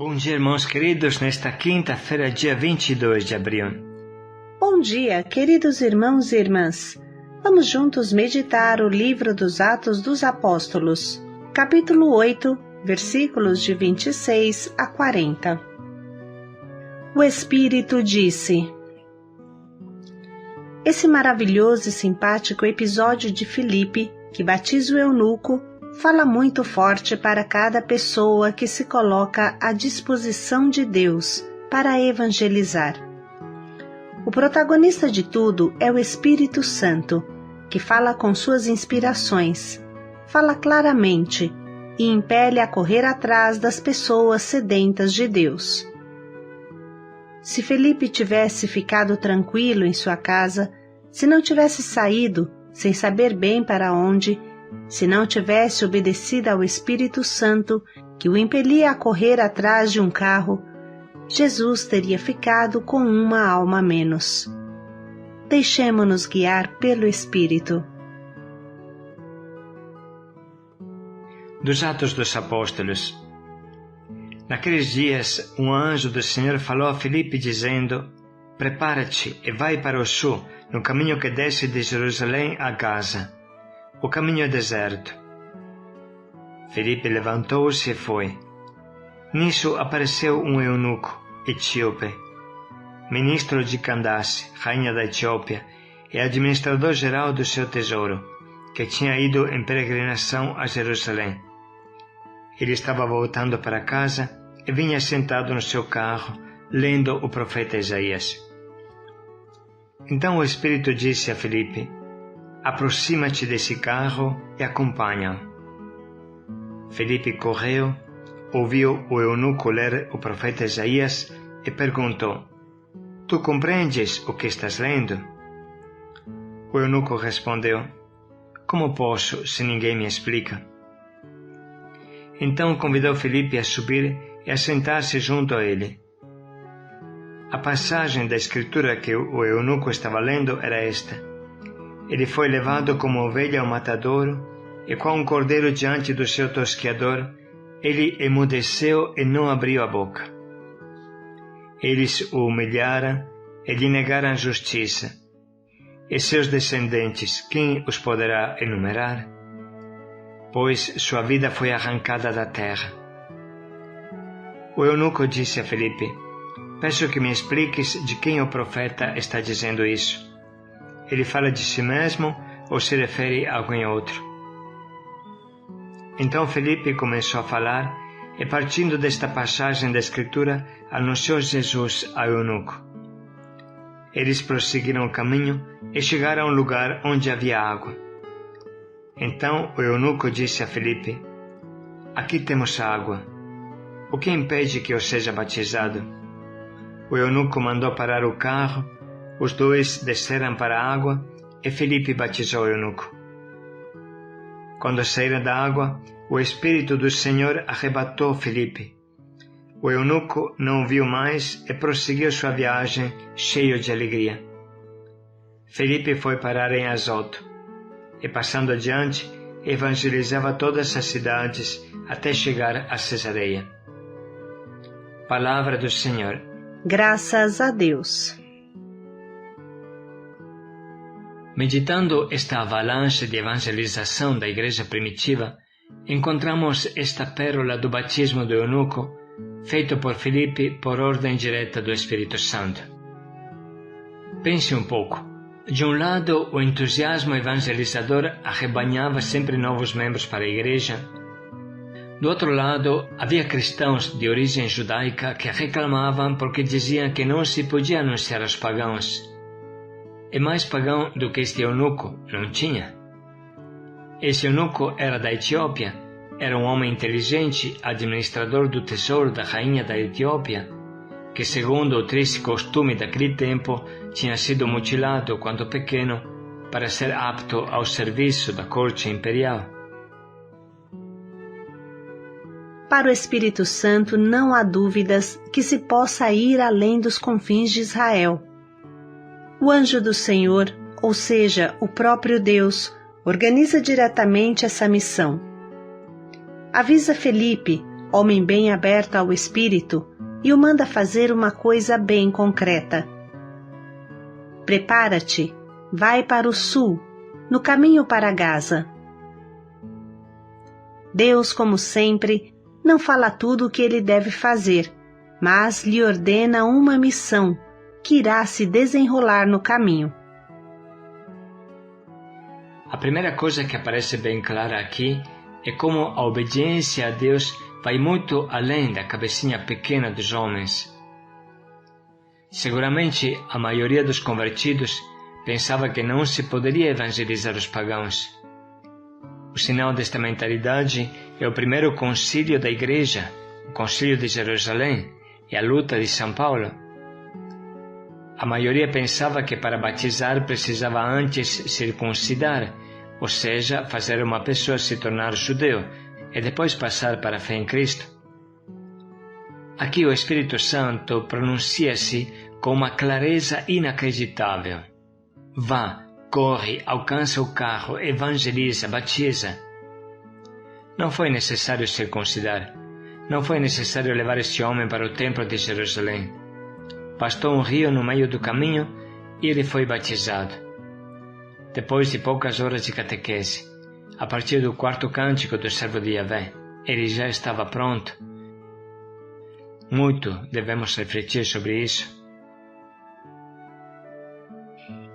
Bom dia, irmãos queridos, nesta quinta-feira, dia 22 de abril. Bom dia, queridos irmãos e irmãs. Vamos juntos meditar o livro dos Atos dos Apóstolos, capítulo 8, versículos de 26 a 40. O Espírito disse: Esse maravilhoso e simpático episódio de Filipe, que batiza o eunuco, fala muito forte para cada pessoa que se coloca à disposição de Deus para evangelizar. O protagonista de tudo é o Espírito Santo, que fala com suas inspirações, fala claramente e impele a correr atrás das pessoas sedentas de Deus. Se Filipe tivesse ficado tranquilo em sua casa, se não tivesse saído sem saber bem para onde, se não tivesse obedecido ao Espírito Santo, que o impelia a correr atrás de um carro, Jesus teria ficado com uma alma a menos. Deixemo-nos guiar pelo Espírito. Dos Atos dos Apóstolos. Naqueles dias, um anjo do Senhor falou a Filipe dizendo: Prepara-te e vai para o sul, no caminho que desce de Jerusalém a Gaza. O caminho é deserto. Filipe levantou-se e foi. Nisso apareceu um eunuco, etíope, ministro de Candace, rainha da Etiópia, e administrador-geral do seu tesouro, que tinha ido em peregrinação a Jerusalém. Ele estava voltando para casa e vinha sentado no seu carro, lendo o profeta Isaías. Então o Espírito disse a Filipe: Aproxima-te desse carro e acompanha-o. Filipe correu, ouviu o eunuco ler o profeta Isaías e perguntou: Tu compreendes o que estás lendo? O eunuco respondeu: Como posso, se ninguém me explica? Então convidou Filipe a subir e a sentar-se junto a ele. A passagem da escritura que o eunuco estava lendo era esta: Ele foi levado como ovelha ao matadouro, e com um cordeiro diante do seu tosquiador, ele emudeceu e não abriu a boca. Eles o humilharam e lhe negaram justiça. E seus descendentes, quem os poderá enumerar? Pois sua vida foi arrancada da terra. O eunuco disse a Filipe: Peço que me expliques de quem o profeta está dizendo isso. Ele fala de si mesmo ou se refere a alguém outro? Então Filipe começou a falar e, partindo desta passagem da Escritura, anunciou Jesus ao eunuco. Eles prosseguiram o caminho e chegaram a um lugar onde havia água. Então o eunuco disse a Filipe: Aqui temos água. O que impede que eu seja batizado? O eunuco mandou parar o carro. Os dois desceram para a água e Filipe batizou o eunuco. Quando saíram da água, o Espírito do Senhor arrebatou Filipe. O eunuco não o viu mais e prosseguiu sua viagem cheio de alegria. Filipe foi parar em Azoto e, passando adiante, evangelizava todas as cidades até chegar a Cesareia. Palavra do Senhor. Graças a Deus. Meditando esta avalanche de evangelização da igreja primitiva, encontramos esta pérola do batismo do eunuco, feito por Filipe por ordem direta do Espírito Santo. Pense um pouco. De um lado, o entusiasmo evangelizador arrebanhava sempre novos membros para a igreja. Do outro lado, havia cristãos de origem judaica que reclamavam porque diziam que não se podia anunciar aos pagãos. E mais pagão do que este eunuco não tinha. Esse eunuco era da Etiópia, era um homem inteligente, administrador do tesouro da rainha da Etiópia, que, segundo o triste costume daquele tempo, tinha sido mutilado quando pequeno para ser apto ao serviço da corte imperial. Para o Espírito Santo não há dúvidas que se possa ir além dos confins de Israel. O anjo do Senhor, ou seja, o próprio Deus, organiza diretamente essa missão. Avisa Filipe homem bem aberto ao Espírito, e o manda fazer uma coisa bem concreta. Prepara-te, vai para o sul, no caminho para Gaza. Deus, como sempre, não fala tudo o que ele deve fazer, mas lhe ordena uma missão que irá se desenrolar no caminho. A primeira coisa que aparece bem clara aqui é como a obediência a Deus vai muito além da cabecinha pequena dos homens. Seguramente a maioria dos convertidos pensava que não se poderia evangelizar os pagãos. O sinal desta mentalidade é o primeiro concílio da Igreja, o Concílio de Jerusalém e a luta de São Paulo. A maioria pensava que para batizar precisava antes circuncidar, ou seja, fazer uma pessoa se tornar judeu e depois passar para a fé em Cristo. Aqui o Espírito Santo pronuncia-se com uma clareza inacreditável. Vá, corre, alcança o carro, evangeliza, batiza. Não foi necessário circuncidar. Não foi necessário levar este homem para o templo de Jerusalém. Bastou um rio no meio do caminho e ele foi batizado. Depois de poucas horas de catequese, a partir do 4º cântico do servo de Yahvé, ele já estava pronto. Muito devemos refletir sobre isso.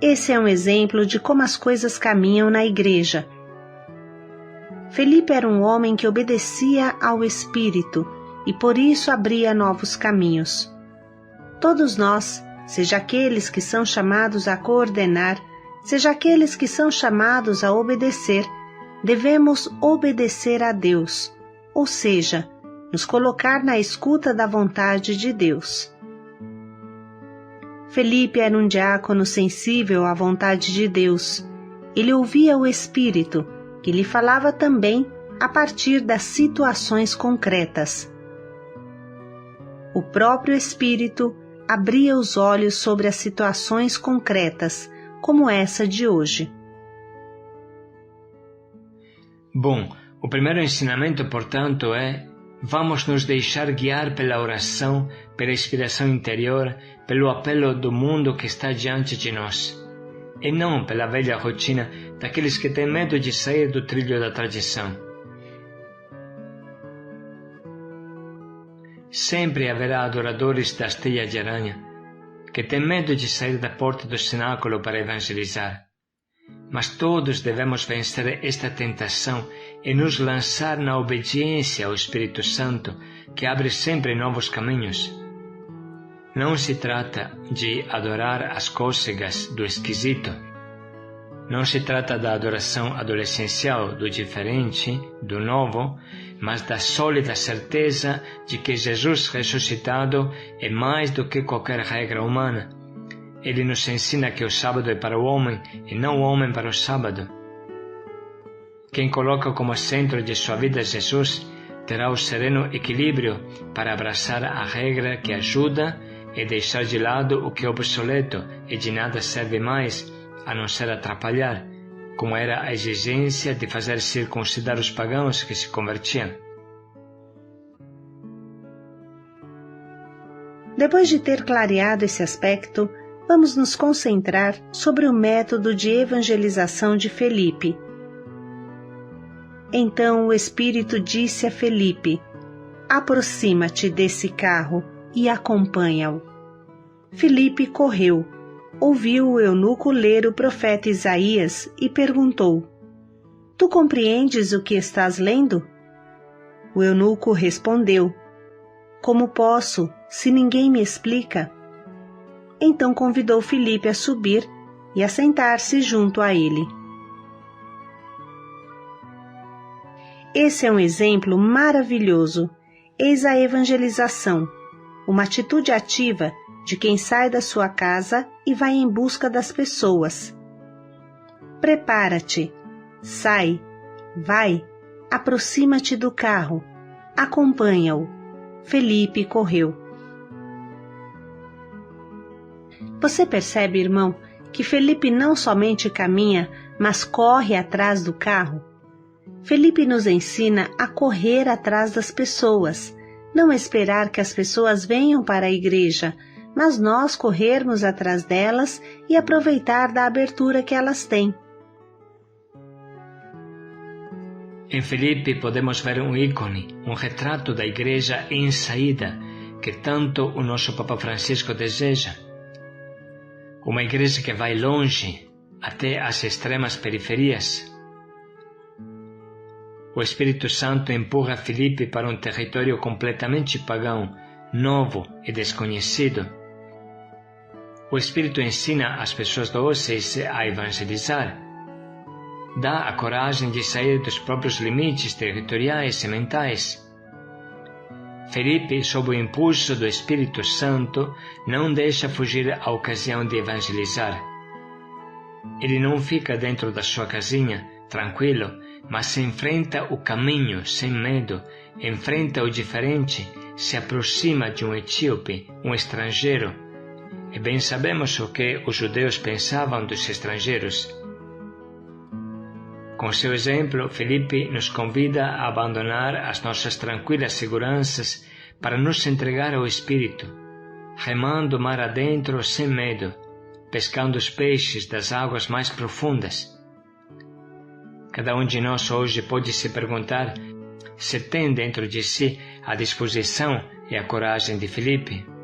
Esse é um exemplo de como as coisas caminham na igreja. Felipe era um homem que obedecia ao Espírito e por isso abria novos caminhos. Todos nós, seja aqueles que são chamados a coordenar, seja aqueles que são chamados a obedecer, devemos obedecer a Deus, ou seja, nos colocar na escuta da vontade de Deus. Felipe era um diácono sensível à vontade de Deus. Ele ouvia o Espírito, que lhe falava também a partir das situações concretas. O próprio Espírito abria os olhos sobre as situações concretas, como essa de hoje. Bom, o primeiro ensinamento, portanto, é: vamos nos deixar guiar pela oração, pela inspiração interior, pelo apelo do mundo que está diante de nós, e não pela velha rotina daqueles que têm medo de sair do trilho da tradição. Sempre haverá adoradores das teias de aranha que têm medo de sair da porta do cenáculo para evangelizar. Mas todos devemos vencer esta tentação e nos lançar na obediência ao Espírito Santo, que abre sempre novos caminhos. Não se trata de adorar as cócegas do esquisito. Não se trata da adoração adolescencial do diferente, do novo, mas da sólida certeza de que Jesus ressuscitado é mais do que qualquer regra humana. Ele nos ensina que o sábado é para o homem e não o homem para o sábado. Quem coloca como centro de sua vida Jesus terá o sereno equilíbrio para abraçar a regra que ajuda e deixar de lado o que é obsoleto e de nada serve mais, a não ser atrapalhar, como era a exigência de fazer circuncidar os pagãos que se convertiam. Depois de ter clareado esse aspecto, vamos nos concentrar sobre o método de evangelização de Felipe. Então o Espírito disse a Felipe: aproxima-te desse carro e acompanha-o. Felipe correu, ouviu o eunuco ler o profeta Isaías e perguntou: Tu compreendes o que estás lendo? O eunuco respondeu: Como posso, se ninguém me explica? Então convidou Felipe a subir e a sentar-se junto a ele. Esse é um exemplo maravilhoso. Eis a evangelização, uma atitude ativa de quem sai da sua casa e vai em busca das pessoas. Prepara-te, sai, vai, aproxima-te do carro, acompanha-o. Felipe correu. Você percebe, irmão, que Felipe não somente caminha, mas corre atrás do carro? Felipe nos ensina a correr atrás das pessoas, não esperar que as pessoas venham para a igreja, mas nós corrermos atrás delas e aproveitar da abertura que elas têm. Em Felipe podemos ver um ícone, um retrato da igreja em saída, que tanto o nosso Papa Francisco deseja. Uma igreja que vai longe, até as extremas periferias. O Espírito Santo empurra Felipe para um território completamente pagão, novo e desconhecido. O Espírito ensina as pessoas dóceis a evangelizar. Dá a coragem de sair dos próprios limites territoriais e mentais. Felipe, sob o impulso do Espírito Santo, não deixa fugir a ocasião de evangelizar. Ele não fica dentro da sua casinha, tranquilo, mas se enfrenta o caminho sem medo, enfrenta o diferente, se aproxima de um etíope, um estrangeiro. E bem sabemos o que os judeus pensavam dos estrangeiros. Com seu exemplo, Felipe nos convida a abandonar as nossas tranquilas seguranças para nos entregar ao Espírito, remando mar adentro sem medo, pescando os peixes das águas mais profundas. Cada um de nós hoje pode se perguntar se tem dentro de si a disposição e a coragem de Felipe.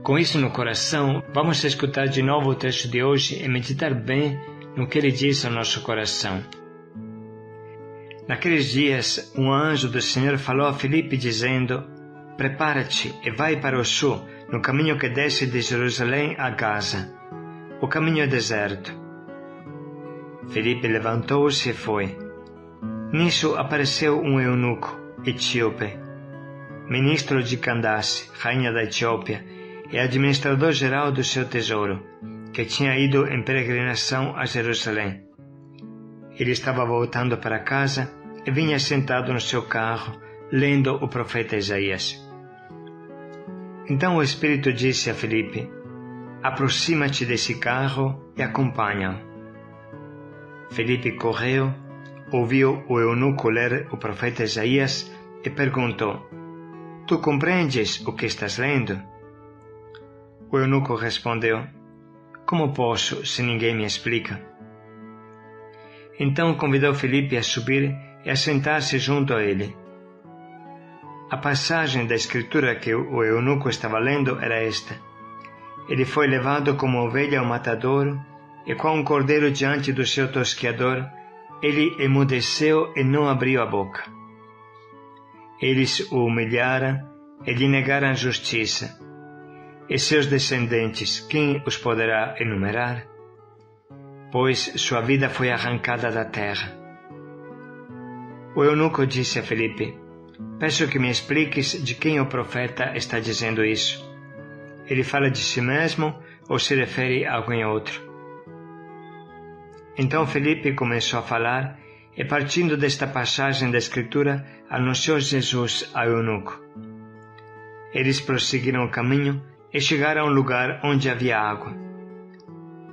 Com isso no coração, vamos escutar de novo o texto de hoje e meditar bem no que ele diz ao nosso coração. Naqueles dias, um anjo do Senhor falou a Felipe dizendo: Prepara-te e vai para o sul, no caminho que desce de Jerusalém a Gaza. O caminho é deserto. Felipe levantou-se e foi. Nisso apareceu um eunuco, etíope, ministro de Candace, rainha da Etiópia, e administrador-geral do seu tesouro, que tinha ido em peregrinação a Jerusalém. Ele estava voltando para casa e vinha sentado no seu carro, lendo o profeta Isaías. Então o Espírito disse a Felipe: Aproxima-te desse carro e acompanha-o. Felipe correu, ouviu o eunuco ler o profeta Isaías e perguntou: Tu compreendes o que estás lendo? O eunuco respondeu: Como posso, se ninguém me explica? Então convidou Felipe a subir e a sentar-se junto a ele. A passagem da Escritura que o eunuco estava lendo era esta: Ele foi levado como ovelha ao matadouro, e com um cordeiro diante do seu tosqueador, ele emudeceu e não abriu a boca. Eles o humilharam e lhe negaram justiça. E seus descendentes, quem os poderá enumerar? Pois sua vida foi arrancada da terra. O eunuco disse a Felipe: Peço que me expliques de quem o profeta está dizendo isso. Ele fala de si mesmo ou se refere a alguém outro? Então Felipe começou a falar e, partindo desta passagem da Escritura, anunciou Jesus ao eunuco. Eles prosseguiram o caminho e chegaram a um lugar onde havia água.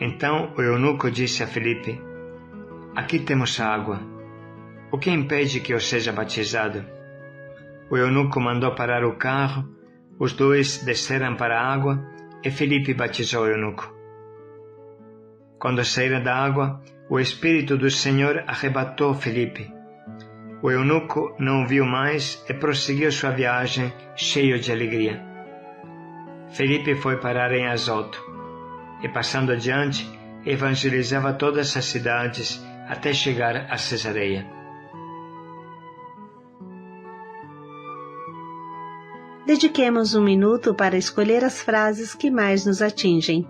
Então o eunuco disse a Felipe: Aqui temos água. O que impede que eu seja batizado? O eunuco mandou parar o carro, os dois desceram para a água e Felipe batizou o eunuco. Quando saíram da água, o Espírito do Senhor arrebatou Felipe. O eunuco não o viu mais e prosseguiu sua viagem cheio de alegria. Felipe foi parar em Azoto e, passando adiante, evangelizava todas as cidades até chegar a Cesareia. Dediquemos um minuto para escolher as frases que mais nos atingem.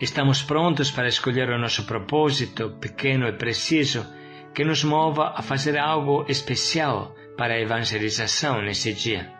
Estamos prontos para escolher o nosso propósito pequeno e preciso que nos mova a fazer algo especial para a evangelização nesse dia.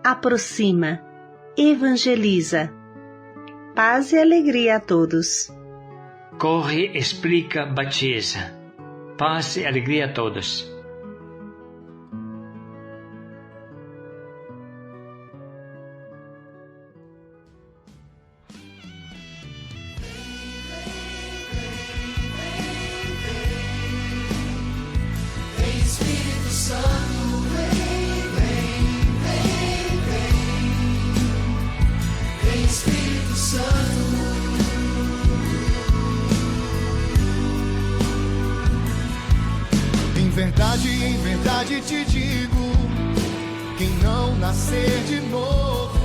Aproxima, evangeliza. Paz e alegria a todos. Corre, explica, batiza. Paz e alegria a todos. Espírito Santo, Espírito Santo, em verdade te digo, quem não nascer de novo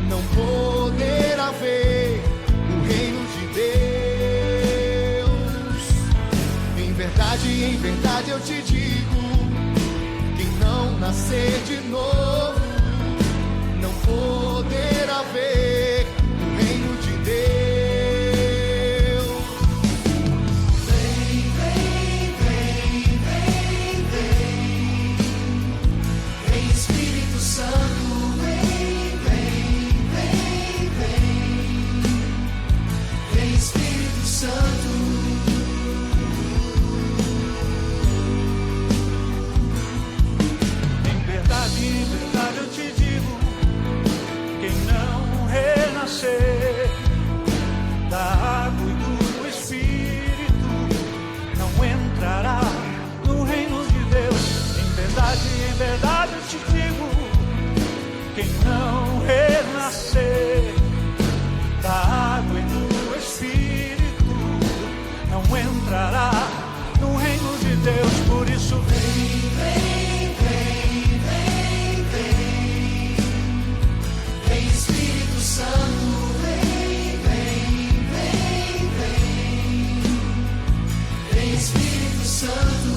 não poderá ver o reino de Deus. Em verdade eu te digo, quem não nascer de novo não poderá ver o reino de Deus. Vem, vem, vem, vem, vem, vem Espírito Santo, vem, vem, vem, vem, vem Espírito Santo. Em verdade eu te digo, quem não renascer da água e do Espírito não entrará no reino de Deus. Em verdade eu te digo, quem não renascer da água e do Espírito não entrará no reino de Deus. Por isso vem, vem, vem, vem, vem, vem Espírito Santo, vem, vem, vem, vem, vem Espírito Santo.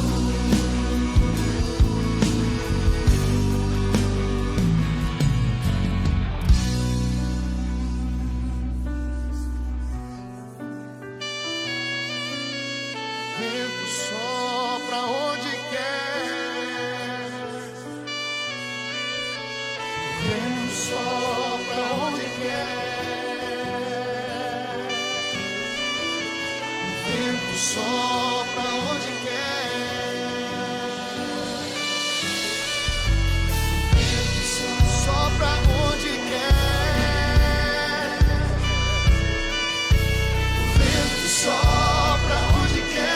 Vento sopra onde quer, vento sopra onde quer, vento sopra onde quer, vento sopra onde quer, vento sopra onde quer,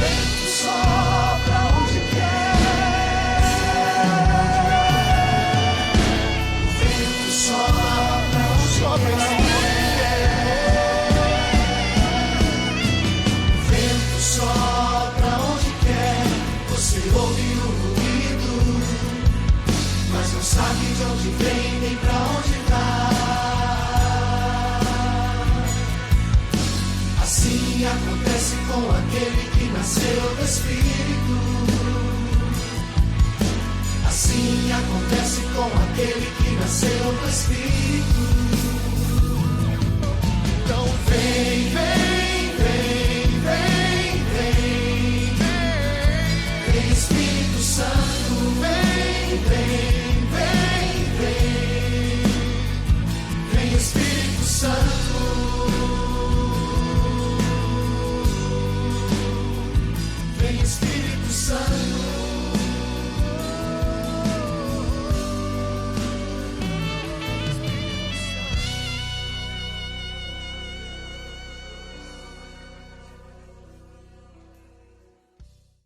vento sopra onde quer, vento sopra onde quer, vento sopra onde quer. Você ouve o ruído, mas não sabe de onde vem nem pra onde vai. Assim acontece com aquele que nasceu do Espírito. Assim acontece com aquele que nasceu do Espírito. Vem, vem, vem, vem, vem, vem, Espírito Santo, vem, vem, vem, vem, vem, Espírito Santo, vem, Espírito Santo.